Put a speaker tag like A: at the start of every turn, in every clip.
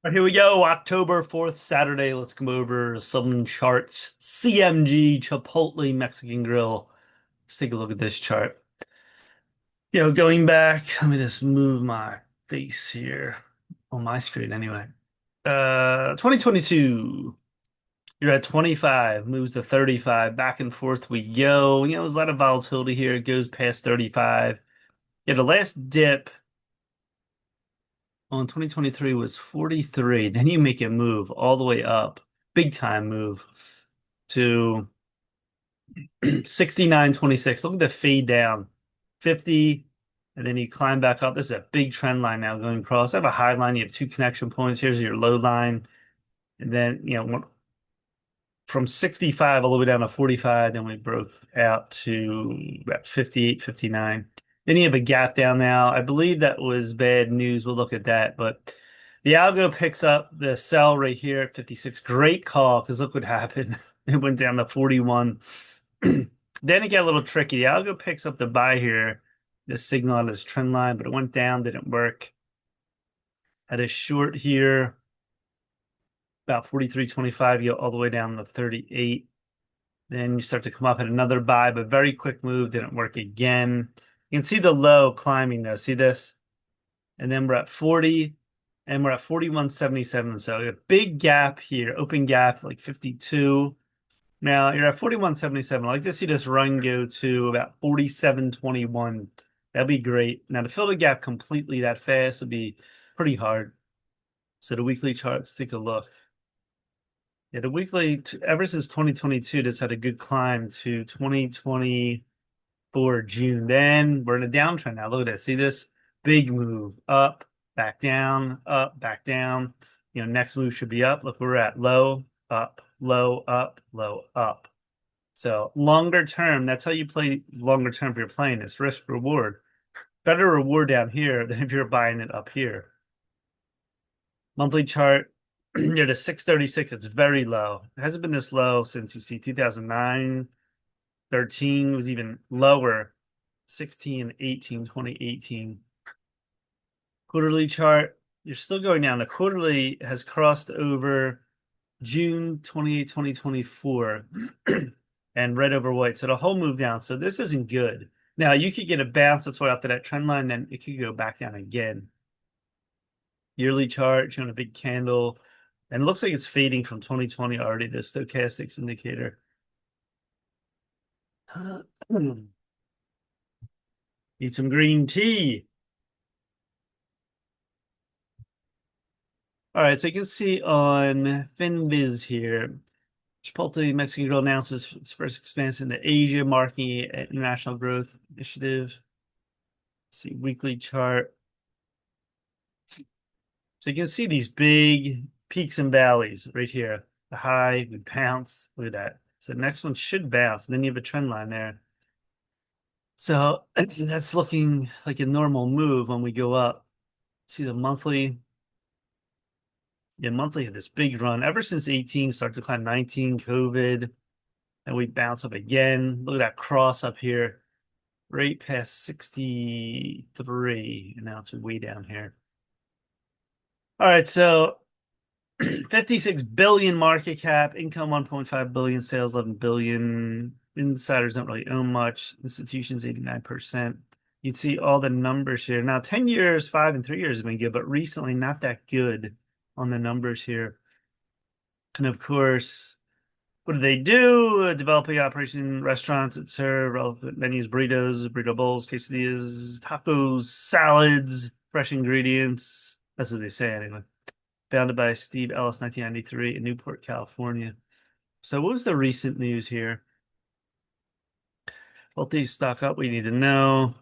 A: All right, here we go. October 4th, Saturday. Let's come over some charts. CMG Chipotle Mexican Grill. Let's take a look at this chart. Going back, let me just move my face here on my screen anyway. 2022. You're at 25, moves to 35, back and forth we go. There's a lot of volatility here. It goes past 35. Yeah, the last dip on 2023 was 43. Then you make a move all the way up, big time move to 69.26. Look at the fade down, 50, and then you climb back up. This is a big trend line now going across. I have a high line. You have two connection points. Here's your low line. And then, from 65 all the way down to 45, then we broke out to about 58, 59. Then you have a gap down now. I believe that was bad news. We'll look at that. But the algo picks up the sell right here at 56. Great call because look what happened. It went down to 41. Then it got a little tricky. The algo picks up the buy here, the signal on this trend line, but it went down, didn't work. Had a short here, about 43.25, you go all the way down to 38. Then you start to come up at another buy, but very quick move, didn't work again. You can see the low climbing though. See this? And then we're at 40 and we're at 41.77. So a big gap here, open gap like 52. Now you're at 41.77. I'd like to see this run go to about 47.21. That'd be great. Now to fill the gap completely that fast would be pretty hard. So the weekly charts, take a look. Yeah, the weekly, ever since 2022, just had a good climb to 2024 June. Then we're in a downtrend now. Look at this. See this? Big move up, back down, up, back down. Next move should be up. Look where we're at. Low, up, low, up, low, up. So longer term, that's how you play longer term if you're playing this. Risk reward. Better reward down here than if you're buying it up here. Monthly chart. You're to 636. It's very low. It hasn't been this low since you see 2009, 13 was even lower. 16, 18, 2018. Quarterly chart. You're still going down. The quarterly has crossed over June 28, 2024 and red over white. So the whole move down. So this isn't good. Now you could get a bounce that's way after that trend line, then it could go back down again. Yearly chart showing a big candle. And it looks like it's fading from 2020 already, the stochastics indicator. Need some green tea. All right, so you can see on FinViz here, Chipotle Mexican Grill announces its first expansion into Asia, marking an international growth initiative. See weekly chart. So you can see these big peaks and valleys right here. The high, we bounce. Look at that. So the next one should bounce. And then you have a trend line there. So that's looking like a normal move when we go up. See the monthly. Yeah, monthly had this big run ever since 18, start to climb 19, COVID, and we bounce up again. Look at that cross up here, right past 63, and now it's way down here. All right, so 56 billion market cap, income 1.5 billion, sales 11 billion. Insiders don't really own much. Institutions 89%. You'd see all the numbers here. Now, 10 years, 5 and 3 years have been good, but recently not that good on the numbers here. And of course, what do they do? Developing operation restaurants that serve relevant menus, burritos, burrito bowls, quesadillas, tacos, salads, fresh ingredients. That's what they say anyway. Founded by Steve Ellis, 1993 in Newport, California. So what was the recent news here? Both these stock up, we need to know.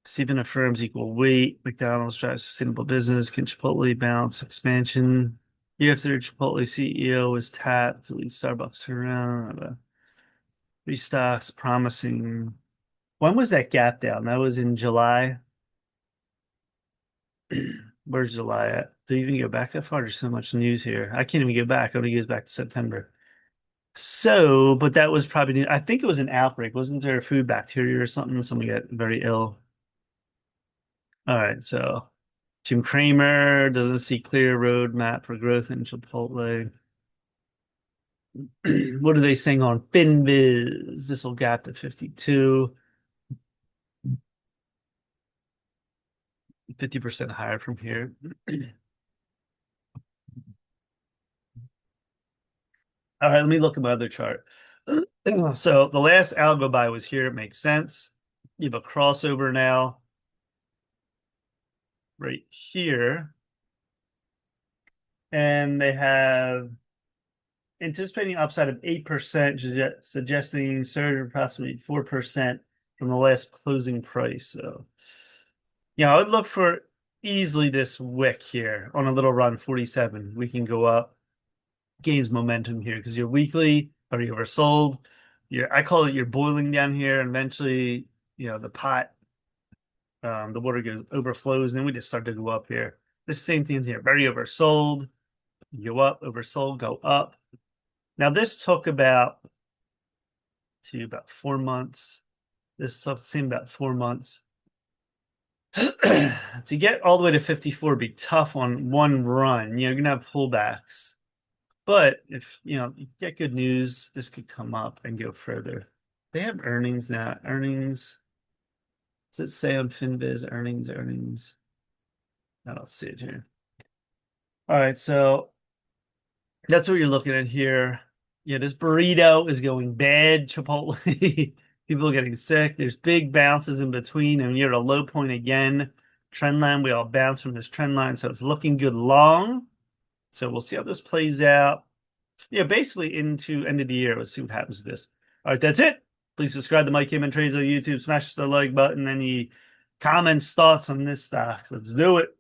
A: Stephen affirms equal weight. McDonald's drives sustainable business. Can Chipotle balance expansion? Year after Chipotle CEO was tapped to lead Starbucks around. Restocks promising. When was that gap down? That was in July. Where's July at? Do you even go back that far? There's so much news here. I can't even go back. It only goes back to September. So, but that was probably, I think it was an outbreak. Wasn't there food bacteria or something? Somebody got very ill. All right, so Jim Cramer doesn't see clear roadmap for growth in Chipotle. What are they saying on FinViz? This will gap to 52, 50% higher from here. All right, let me look at my other chart. So the last algo buy was here. It makes sense. You have a crossover now right here. And they have anticipating upside of 8%, suggesting surge of approximately 4% from the last closing price. So, I would look for easily this wick here on a little run, 47. We can go up, gains momentum here because you're weekly already oversold. I call it you're boiling down here, and eventually, the pot, the water overflows, and then we just start to go up here. The same thing here, very oversold. Go up, oversold, go up. Now this took about 4 months. This stuff seemed about 4 months. To get all the way to 54 would be tough on one run. You're gonna have pullbacks. But if you get good news, this could come up and go further. They have earnings now. Earnings. Does it say on FinViz earnings? I don't see it here. All right, so that's what you're looking at here. Yeah, this burrito is going bad. Chipotle, people are getting sick. There's big bounces in between, and you're at a low point again. Trend line, we all bounce from this trend line, so it's looking good long. So we'll see how this plays out. Yeah, basically into end of the year. Let's see what happens with this. All right, that's it. Please subscribe to Mike Kim and Trades on YouTube. Smash the like button. Any comments, thoughts on this stock? Let's do it.